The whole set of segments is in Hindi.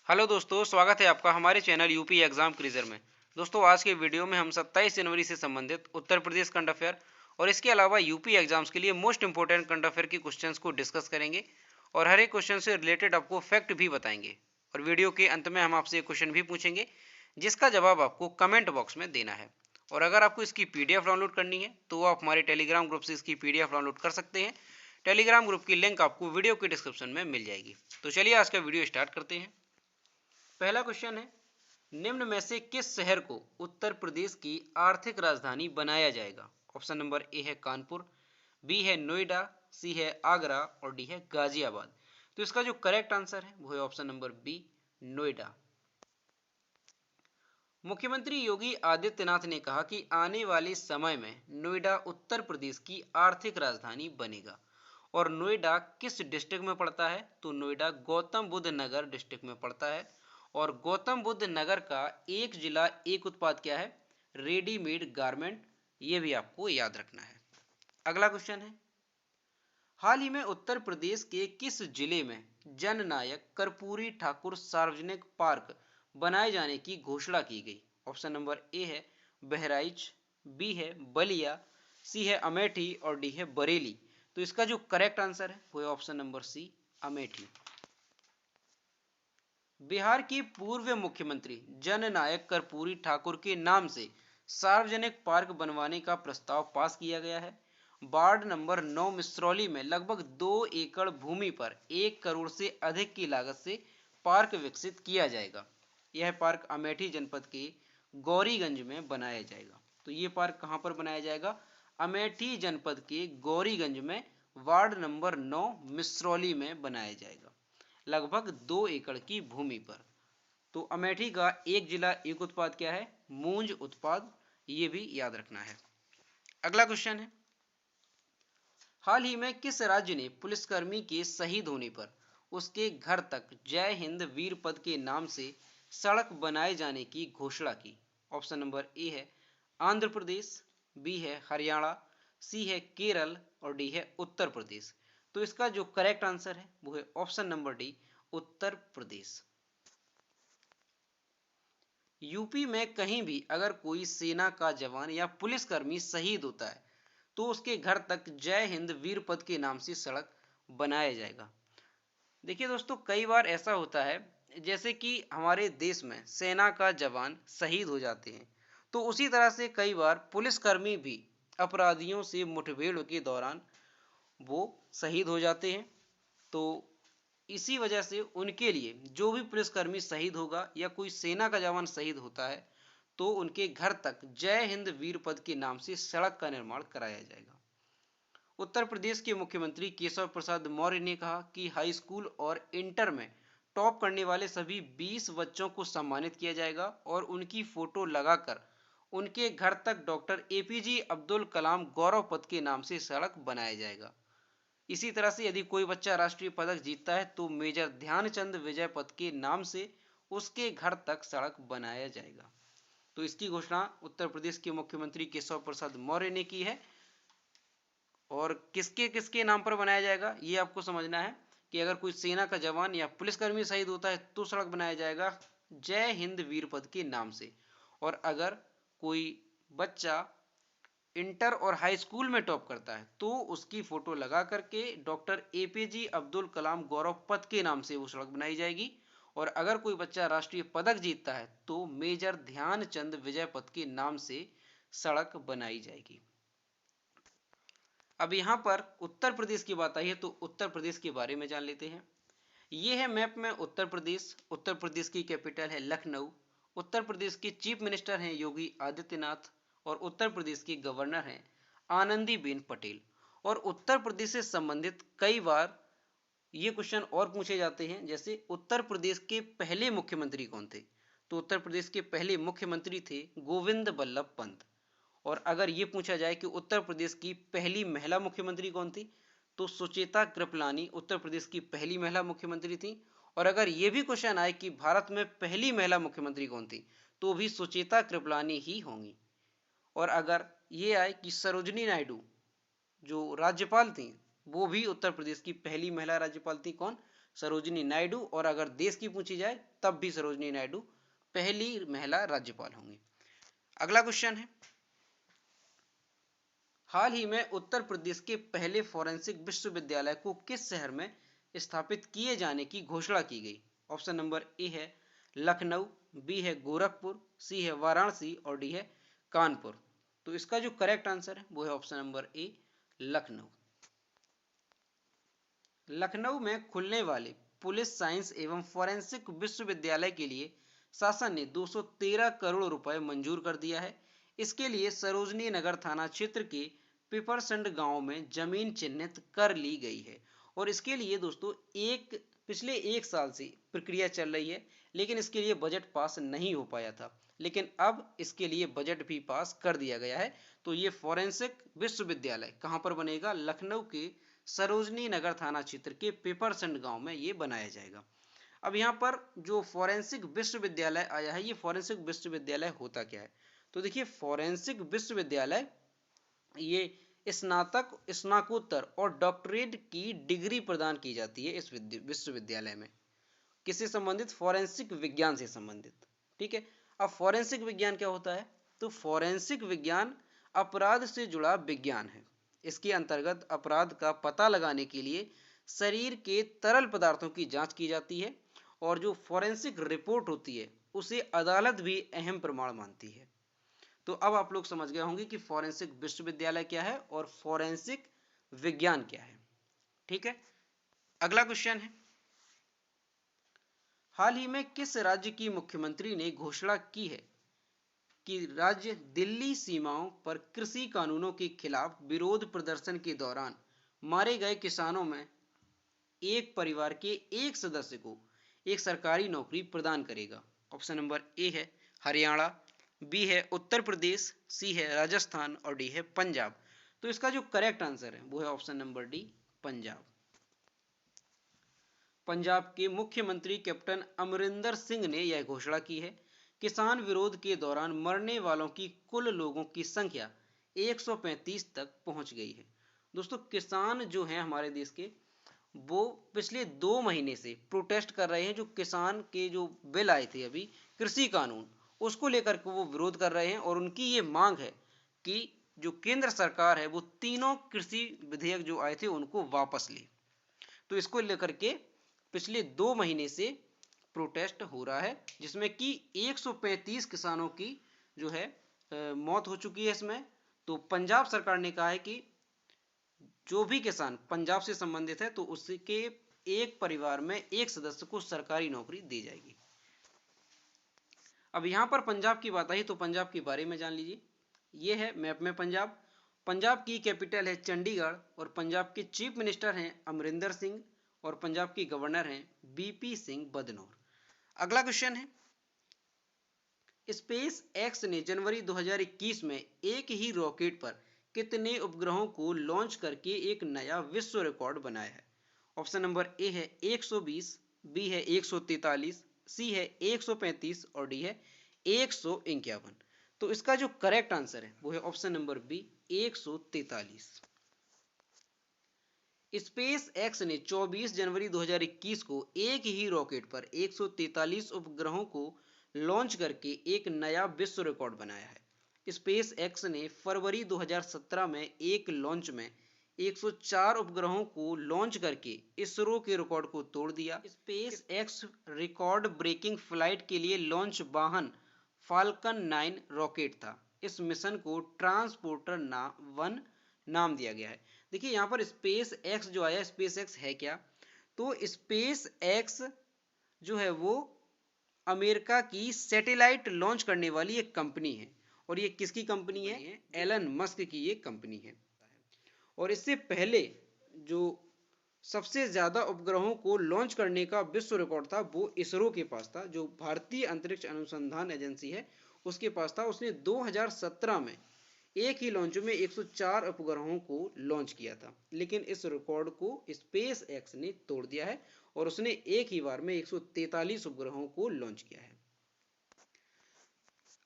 हेलो दोस्तों, स्वागत है आपका हमारे चैनल यूपी एग्जाम क्विज़र में। दोस्तों, आज के वीडियो में हम 27 जनवरी से संबंधित उत्तर प्रदेश करंट अफेयर और इसके अलावा यूपी एग्जाम्स के लिए मोस्ट इंपोर्टेंट करंट अफेयर के क्वेश्चंस को डिस्कस करेंगे और हर एक क्वेश्चन से रिलेटेड आपको फैक्ट भी बताएंगे। और वीडियो के अंत में हम आपसे एक क्वेश्चन भी पूछेंगे जिसका जवाब आपको कमेंट बॉक्स में देना है। और अगर आपको इसकी PDF डाउनलोड करनी है तो आप हमारे टेलीग्राम ग्रुप से इसकी PDF डाउनलोड कर सकते हैं। टेलीग्राम ग्रुप की लिंक आपको वीडियो के डिस्क्रिप्शन में मिल जाएगी। तो चलिए आज का वीडियो स्टार्ट करते हैं। पहला क्वेश्चन है, निम्न में से किस शहर को उत्तर प्रदेश की आर्थिक राजधानी बनाया जाएगा? ऑप्शन नंबर ए है कानपुर, बी है नोएडा, सी है आगरा और डी है गाजियाबाद। तो इसका जो करेक्ट आंसर है वो है ऑप्शन नंबर बी, नोएडा। मुख्यमंत्री योगी आदित्यनाथ ने कहा कि आने वाले समय में नोएडा उत्तर प्रदेश की आर्थिक राजधानी बनेगा। और नोएडा किस डिस्ट्रिक्ट में पड़ता है? तो नोएडा गौतम बुद्ध नगर डिस्ट्रिक्ट में पड़ता है। और गौतम बुद्ध नगर का एक जिला एक उत्पाद क्या है? Readymade garment. ये भी आपको याद रखना है। अगला क्वेश्चन है, हाल ही में उत्तर प्रदेश के किस जिले में जननायक कर्पूरी ठाकुर सार्वजनिक पार्क बनाए जाने की घोषणा की गई? ऑप्शन नंबर ए है बहराइच, बी है बलिया, सी है अमेठी और डी है बरेली। तो इसका जो करेक्ट आंसर है वो है option number C, Amethi. Bihar की पूर्व मुख्यमंत्री जननायक कर्पूरी ठाकुर के नाम से सार्वजनिक पार्क बनवाने का प्रस्ताव पास किया गया है। वार्ड नंबर 9 मिसरौली में लगभग 2 एकड़ भूमि पर 1 करोड़ से अधिक की लागत से पार्क विकसित किया जाएगा। यह पार्क अमेठी जनपद के गौरीगंज में बनाया जाएगा। तो ये पार्क कहाँ पर बनाया जाएगा? अमेठी जनपद के गौरीगंज में वार्ड नंबर 9 मिसरौली में बनाया जाएगा, लगभग 2 एकड़ की भूमि पर। तो अमेठी का एक जिला एक उत्पाद क्या है? मूंज उत्पाद। ये भी याद रखना है। अगला क्वेश्चन है, हाल ही में किस राज्य ने पुलिसकर्मी के शहीद होने पर उसके घर तक जय हिंद वीर पद के नाम से सड़क बनाए जाने की घोषणा की? ऑप्शन नंबर ए है आंध्र प्रदेश, बी है हरियाणा, सी है केरल और डी है उत्तर प्रदेश। तो इसका जो करेक्ट आंसर है वो है option number D, Uttar Pradesh. UP में कहीं भी अगर कोई सेना का जवान या पुलिसकर्मी शहीद होता है तो उसके घर तक जय हिंद वीर पद के नाम से सड़क बनाया जाएगा। देखिए दोस्तों, कई बार ऐसा होता है जैसे कि हमारे देश में सेना का जवान शहीद हो जाते हैं, तो उसी तरह से कई बार पुलिसकर्मी भी अपराधियों से मुठभेड़ के दौरान वो शहीद हो जाते हैं। तो इसी वजह से उनके लिए जो भी पुलिसकर्मी शहीद होगा या कोई सेना का जवान शहीद होता है तो उनके घर तक जय हिंद वीर पद के नाम से सड़क का निर्माण कराया जाएगा। उत्तर प्रदेश के मुख्यमंत्री केशव प्रसाद मौर्य ने कहा कि हाई स्कूल और इंटर में टॉप करने वाले सभी 20 बच्चों को सम्मानित किया जाएगा और उनकी फोटो लगाकर उनके घर तक डॉक्टर APJ अब्दुल कलाम गौरव पथ के नाम से सड़क बनाया जाएगा। इसी तरह से यदि कोई बच्चा राष्ट्रीय पदक जीतता है तो मेजर ध्यानचंद विजय पथ के नाम से उसके घर तक सड़क बनाया जाएगा। तो इसकी घोषणा उत्तर प्रदेश के मुख्यमंत्री केशव प्रसाद मौर्य ने की है। और किसके किसके नाम पर बनाया जाएगा ये आपको समझना है कि अगर कोई सेना का जवान या पुलिसकर्मी शहीद होता है तो सड़क बनाया जाएगा जय हिंद वीर पद के नाम से। और अगर कोई बच्चा इंटर और हाई स्कूल में टॉप करता है तो उसकी फोटो लगा करके डॉक्टर APJ अब्दुल कलाम गौरव पथ के नाम से वो सड़क बनाई जाएगी। और अगर कोई बच्चा राष्ट्रीय पदक जीतता है तो मेजर ध्यानचंद विजय पथ के नाम से सड़क बनाई जाएगी। अब यहाँ पर उत्तर प्रदेश की बात आई है तो उत्तर प्रदेश के बारे में जान लेते हैं। ये है मैप में उत्तर प्रदेश। उत्तर प्रदेश की कैपिटल है लखनऊ। उत्तर प्रदेश के चीफ मिनिस्टर हैं योगी आदित्यनाथ और उत्तर प्रदेश की गवर्नर हैं आनंदीबेन पटेल। और उत्तर प्रदेश से संबंधित कई बार ये क्वेश्चन और पूछे जाते हैं, जैसे उत्तर प्रदेश के पहले मुख्यमंत्री कौन थे? तो उत्तर प्रदेश के पहले मुख्यमंत्री थे गोविंद बल्लभ पंत। और अगर ये पूछा जाए कि उत्तर प्रदेश की पहली महिला मुख्यमंत्री कौन थी तो सुचेता कृपलानी उत्तर प्रदेश की पहली महिला मुख्यमंत्री थी। और अगर ये भी क्वेश्चन आए कि भारत में पहली महिला मुख्यमंत्री कौन थी तो भी सुचेता कृपलानी ही होंगी। और अगर ये आए कि सरोजनी नायडू जो राज्यपाल थी वो भी उत्तर प्रदेश की पहली महिला राज्यपाल थी, कौन? सरोजिनी नायडू, और अगर देश की पूछी जाए तब भी सरोजिनी नायडू पहली महिला राज्यपाल होंगी। अगला क्वेश्चन है, हाल ही में उत्तर प्रदेश के पहले फॉरेंसिक विश्वविद्यालय को किस शहर में स्थापित किए जाने की घोषणा की गई? ऑप्शन नंबर ए है लखनऊ, बी है गोरखपुर, सी है वाराणसी और डी है कानपुर। तो इसका जो करेक्ट आंसर है वो है option number A Lucknow. Lucknow में खुलने वाले पुलिस साइंस एवं फॉरेंसिक विश्वविद्यालय के लिए शासन ने 213 करोड़ रुपए मंजूर कर दिया है। इसके लिए सरोजनी नगर थाना क्षेत्र के पिपरसंड गांव में जमीन चिन्हित कर ली गई है। और इसके लिए दोस्तों पिछले एक साल से प्रक्रिया चल रही है, लेकिन इसके लिए बजट पास नहीं हो पाया था, लेकिन अब इसके लिए बजट भी पास कर दिया गया है। तो ये फॉरेंसिक विश्वविद्यालय कहाँ पर बनेगा? लखनऊ के सरोजनी नगर थाना क्षेत्र के पेपरसंड गांव में ये बनाया जाएगा। अब यहाँ पर जो फॉरेंसिक विश्वविद्यालय आया है, ये फॉरेंसिक विश्वविद्यालय होता क्या है? तो देखिए, फॉरेंसिक विश्वविद्यालय ये स्नातक, स्नाकोत्तर और डॉक्टरेट की डिग्री प्रदान की जाती है इस विश्वविद्यालय में। किससे संबंधित? फॉरेंसिक विज्ञान से संबंधित। ठीक है। अब फॉरेंसिक विज्ञान क्या होता है? तो फॉरेंसिक विज्ञान अपराध से जुड़ा विज्ञान है। इसके अंतर्गत अपराध का पता लगाने के लिए शरीर के तरल पदार्थों की जांच की जाती है, और जो फॉरेंसिक रिपोर्ट होती है उसे अदालत भी अहम प्रमाण मानती है। तो अब आप लोग समझ गए होंगे कि फॉरेंसिक विश्वविद्यालय क्या है और फॉरेंसिक विज्ञान क्या है। ठीक है। अगला क्वेश्चन है, हाल ही में किस राज्य की मुख्यमंत्री ने घोषणा की है कि राज्य दिल्ली सीमाओं पर कृषि कानूनों के खिलाफ विरोध प्रदर्शन के दौरान मारे गए किसानों में एक परिवार के एक सदस्य को एक सरकारी नौकरी प्रदान करेगा? ऑप्शन नंबर ए है हरियाणा, बी है उत्तर प्रदेश, सी है राजस्थान और डी है पंजाब। तो इसका जो करेक्ट आंसर है वो है option number D Punjab. Punjab के मुख्यमंत्री कैप्टन अमरिंदर सिंह ने यह घोषणा की है। किसान विरोध के दौरान मरने वालों की कुल लोगों की संख्या 135 तक पहुंच गई है। दोस्तों, किसान जो हैं हमारे देश के, वो पिछले 2 महीने से प्रोटेस्ट कर रहे हैं। जो किसान के जो बिल आए थे अभी, कृषि कानून, उसको लेकर के वो विरोध कर रहे हैं, और उनकी ये मांग है कि जो केंद्र सरकार है वो तीनों कृषि विधेयक जो आए थे उनको वापस ले। तो इसको लेकर के पिछले 2 महीने से प्रोटेस्ट हो रहा है, जिसमें कि 135 किसानों की जो है मौत हो चुकी है इसमें। तो पंजाब सरकार ने कहा है कि जो भी किसान पंजाब से संबंधित है तो उसके एक परिवार में एक सदस्य को सरकारी नौकरी दी जाएगी। अब यहां पर पंजाब की बात आई तो पंजाब के बारे में जान लीजिए। ये है मैप में पंजाब। पंजाब की कैपिटल है चंडीगढ़, और पंजाब के चीफ मिनिस्टर हैं अमरिंदर सिंह, और पंजाब की गवर्नर हैं बीपी सिंह बदनौर। अगला क्वेश्चन है, स्पेस एक्स ने जनवरी 2021 में एक ही रॉकेट पर कितने उपग्रहों को लॉन्च करके एक नया विश्व रिकॉर्ड बनाया है? ऑप्शन नंबर ए है 120, बी है 143, सी है 135 और डी है 151। तो इसका जो करेक्ट आंसर है वो है option number B 143। SpaceX ने 24 जनवरी 2021 को एक ही रॉकेट पर 143 उपग्रहों को लॉन्च करके एक नया विश्व रिकॉर्ड बनाया है। स्पेस एक्स ने फरवरी 2017 में एक लॉन्च में 104 उपग्रहों को लॉन्च करके इसरो के रिकॉर्ड को तोड़ दिया। SpaceX record breaking flight के लिए लॉन्च वाहन फाल्कन 9 रॉकेट था। इस मिशन को ट्रांसपोर्टर 1 नाम दिया गया है। देखिए, यहाँ पर स्पेस एक्स जो आया, स्पेस एक्स है क्या? तो स्पेस एक्स जो है वो अमेरिका की सैटेलाइट लॉन्च करने वाली एक कंपनी है, और ये किसकी कंपनी है? एलन मस्क की ये कंपनी है। और इससे पहले जो सबसे ज्यादा उपग्रहों को लॉन्च करने का विश्व रिकॉर्ड था वो इसरो के पास था, जो भारतीय अंतरिक्ष अनुसंधान एजेंसी है उसके पास था। उसने 2017 में एक ही लॉन्च में 104 उपग्रहों को लॉन्च किया था, लेकिन इस रिकॉर्ड को स्पेस एक्स ने तोड़ दिया है और उसने एक ही बार में 143 उपग्रहों को लॉन्च किया है।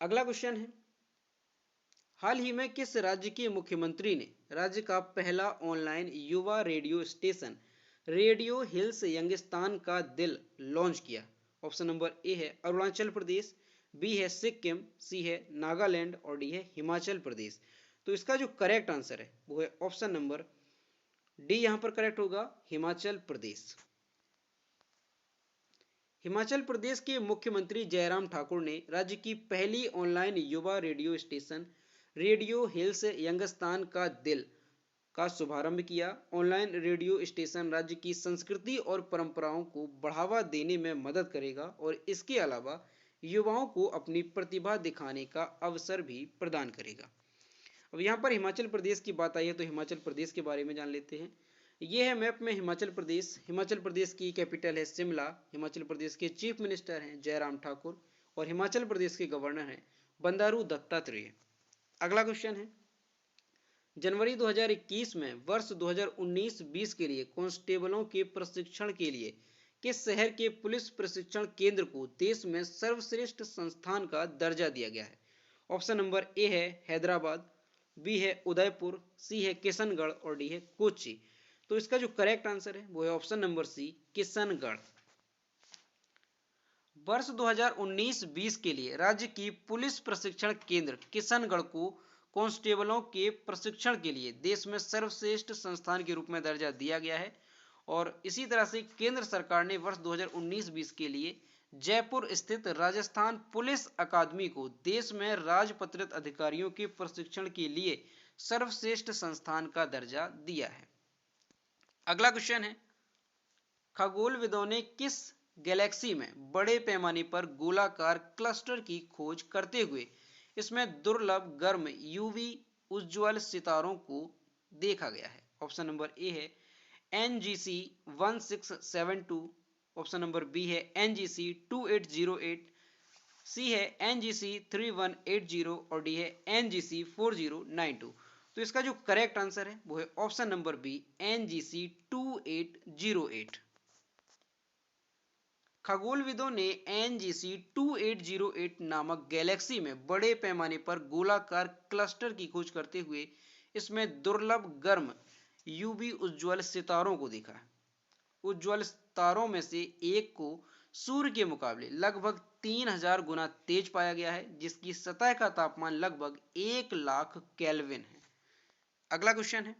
अगला क्वेश्चन है, हाल ही में किस राज्य के मुख्यमंत्री ने राज्य का पहला ऑनलाइन युवा radio station radio hills Youngistan का दिल लॉन्च किया? ऑप्शन नंबर ए है अरुणाचल प्रदेश, बी है सिक्किम, सी है नागालैंड और डी है हिमाचल प्रदेश। तो इसका जो करेक्ट आंसर है वो है ऑप्शन नंबर डी, यहां पर करेक्ट होगा हिमाचल प्रदेश। हिमाचल प्रदेश के मुख्यमंत्री जयराम ठाकुर ने राज्य की पहली ऑनलाइन युवा radio station radio hills Youngistan का दिल का शुभारंभ किया। ऑनलाइन रेडियो स्टेशन राज्य की संस्कृति और परंपराओं को बढ़ावा देने में मदद करेगा और इसके अलावा युवाओं को अपनी प्रतिभा दिखाने का अवसर भी प्रदान करेगा। अब यहाँ पर हिमाचल प्रदेश की बात आई है तो हिमाचल प्रदेश के बारे में जान लेते हैं। ये है मैप में हिमाचल प्रदेश। हिमाचल प्रदेश की कैपिटल है शिमला। हिमाचल प्रदेश के चीफ मिनिस्टर हैं जयराम ठाकुर और हिमाचल प्रदेश के गवर्नर हैं बंडारू दत्तात्रेय। अगला क्वेश्चन है, जनवरी 2021 में वर्ष 2019-20 के लिए कांस्टेबलों के प्रशिक्षण के लिए किस शहर के पुलिस प्रशिक्षण केंद्र को देश में सर्वश्रेष्ठ संस्थान का दर्जा दिया गया है? ऑप्शन नंबर ए है हैदराबाद, बी है उदयपुर, सी है किशनगढ़ और डी है कोच्चि। तो इसका जो करेक्ट आंसर है वो है ऑप्शन नंबर सी, किशनगढ़। वर्ष 2019-20 के लिए राज्य की पुलिस प्रशिक्षण केंद्र किशनगढ़ को कांस्टेबलों के प्रशिक्षण के लिए देश में सर्वश्रेष्ठ संस्थान के रूप में दर्जा दिया गया है। और इसी तरह से केंद्र सरकार ने वर्ष 2019-20 के लिए जयपुर स्थित राजस्थान पुलिस अकादमी को देश में राजपत्रित अधिकारियों के प्रशिक्षण के लिए सर्वश्रेष्ठ संस्थान का दर्जा दिया है। अगला क्वेश्चन है, खगोलविदों ने किस गैलेक्सी में बड़े पैमाने पर गोलाकार क्लस्टर की खोज करते हुए इसमें दुर्लभ गर्म यूवी उज्ज्वल सितारों को देखा गया है? ऑप्शन नंबर ए है NGC 1672, ऑप्शन नंबर बी है NGC 2808, सी है NGC 3180 और डी है NGC 4092। तो इसका जो करेक्ट आंसर है वो है ऑप्शन नंबर बी, NGC 2808। खगोलविदों ने NGC 2808 नामक गैलेक्सी में बड़े पैमाने पर गोलाकार क्लस्टर की खोज करते हुए इसमें दुर्लभ गर्म यूवी उज्ज्वल सितारों को देखा है। उज्ज्वल सितारों में से एक को सूर्य के मुकाबले लगभग 3000 गुना तेज पाया गया है, जिसकी सतह का तापमान लगभग 1 लाख केल्विन है। अगला क्वेश्चन है,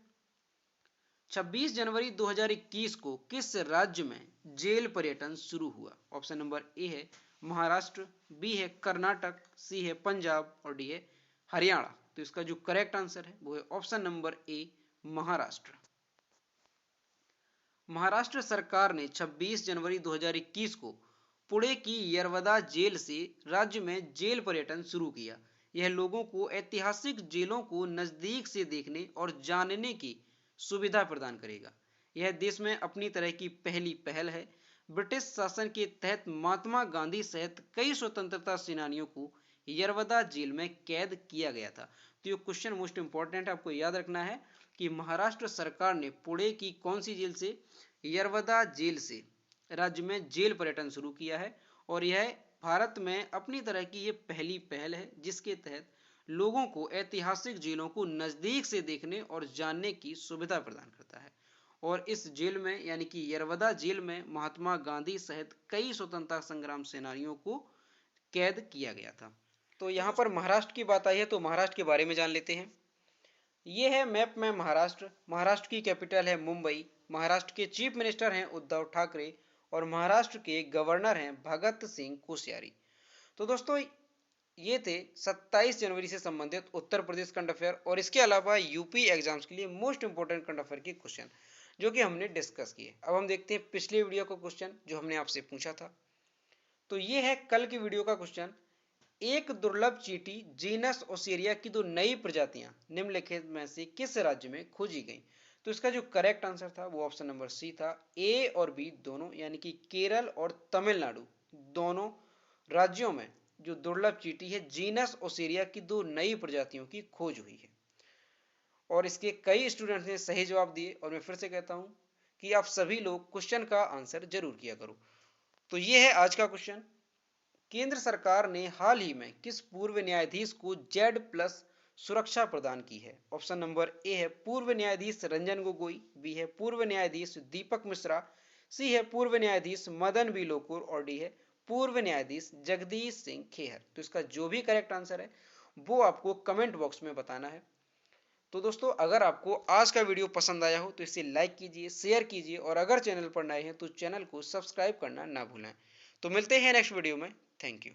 26 जनवरी 2021 को किस राज्य में जेल पर्यटन शुरू हुआ? ऑप्शन नंबर ए है महाराष्ट्र, बी है कर्नाटक, सी है पंजाब और डी है हरियाणा। तो इसका जो करेक्ट आंसर है वो है option number A, Maharashtra. Maharashtra सरकार ने 26 जनवरी 2021 को पुणे की यरवदा जेल से राज्य में जेल पर्यटन शुरू किया। यह लोगों को ऐतिहासिक जेलों को नजदीक से देखने और जानने की सुविधा प्रदान करेगा। यह देश में अपनी तरह की पहली पहल है। ब्रिटिश शासन के तहत महात्मा गांधी सहित कई स्वतंत्रता सेनानियों को यरवदा जेल में कैद किया गया था। तो ये क्वेश्चन मोस्ट इंपॉर्टेंट है, आपको याद रखना है कि महाराष्ट्र सरकार ने पुणे की कौन सी जेल से, यरवदा जेल से राज्य में जेल पर्यटन शुरू किया है। और यह भारत में अपनी तरह की ये पहली पहल है जिसके तहत लोगों को ऐतिहासिक जेलों को नजदीक से देखने और जानने की सुविधा प्रदान करता है। और इस जेल में यानी कि यरवदा जेल में महात्मा गांधी सहित कई स्वतंत्रता संग्राम सेनानियों को कैद किया गया था। तो यहाँ पर महाराष्ट्र की बात आई है तो महाराष्ट्र के बारे में जान लेते हैं। ये है मैप में महाराष्ट्र। महाराष्ट्र की कैपिटल है मुंबई। महाराष्ट्र के चीफ मिनिस्टर हैं उद्धव ठाकरे और महाराष्ट्र के गवर्नर हैं भगत सिंह कोश्यारी। तो दोस्तों ये थे 27 जनवरी से संबंधित उत्तर प्रदेश करंट अफेयर और इसके अलावा यूपी एग्जाम्स के लिए मोस्ट इंपोर्टेंट करंट अफेयर के क्वेश्चन जो कि हमने डिस्कस किए। अब हम देखते हैं पिछले वीडियो का क्वेश्चन जो हमने आपसे पूछा था। तो ये है कल की वीडियो का क्वेश्चन, एक दुर्लभ चींटी जीनस ओसेरिया की 2 नई प्रजातियां निम्नलिखित में से किस राज्य में खोजी गई? तो इसका जो करेक्ट आंसर था वो ऑप्शन नंबर सी था, ए और बी दोनों, यानी कि केरल और तमिलनाडु दोनों राज्यों में जो दुर्लभ चींटी है जीनस ओसेरिया की 2 नई प्रजातियों की खोज हुई है। और इसके कई स्टूडेंट्स ने सही जवाब दिए और मैं फिर से कहता हूं कि आप सभी लोग क्वेश्चन का आंसर जरूर किया करो। तो ये है आज का क्वेश्चन, केंद्र सरकार ने हाल ही में किस पूर्व न्यायाधीश को Z+ सुरक्षा प्रदान की है। ऑप्शन नंबर ए है पूर्व न्यायाधीश रंजन गोगोई, बी है पूर्व न्यायाधीश दीपक मिश्रा, सी है पूर्व न्यायाधीश मदन बी लोकुर और डी है पूर्व न्यायाधीश जगदीश सिंह खेहर। तो इसका जो भी करेक्ट आंसर है वो आपको कमेंट बॉक्स में बताना है। तो दोस्तों अगर आपको आज का वीडियो पसंद आया हो तो इसे लाइक कीजिए, शेयर कीजिए और अगर चैनल पर नए हैं तो चैनल को सब्सक्राइब करना ना भूलें। तो मिलते हैं नेक्स्ट वीडियो में। Thank you.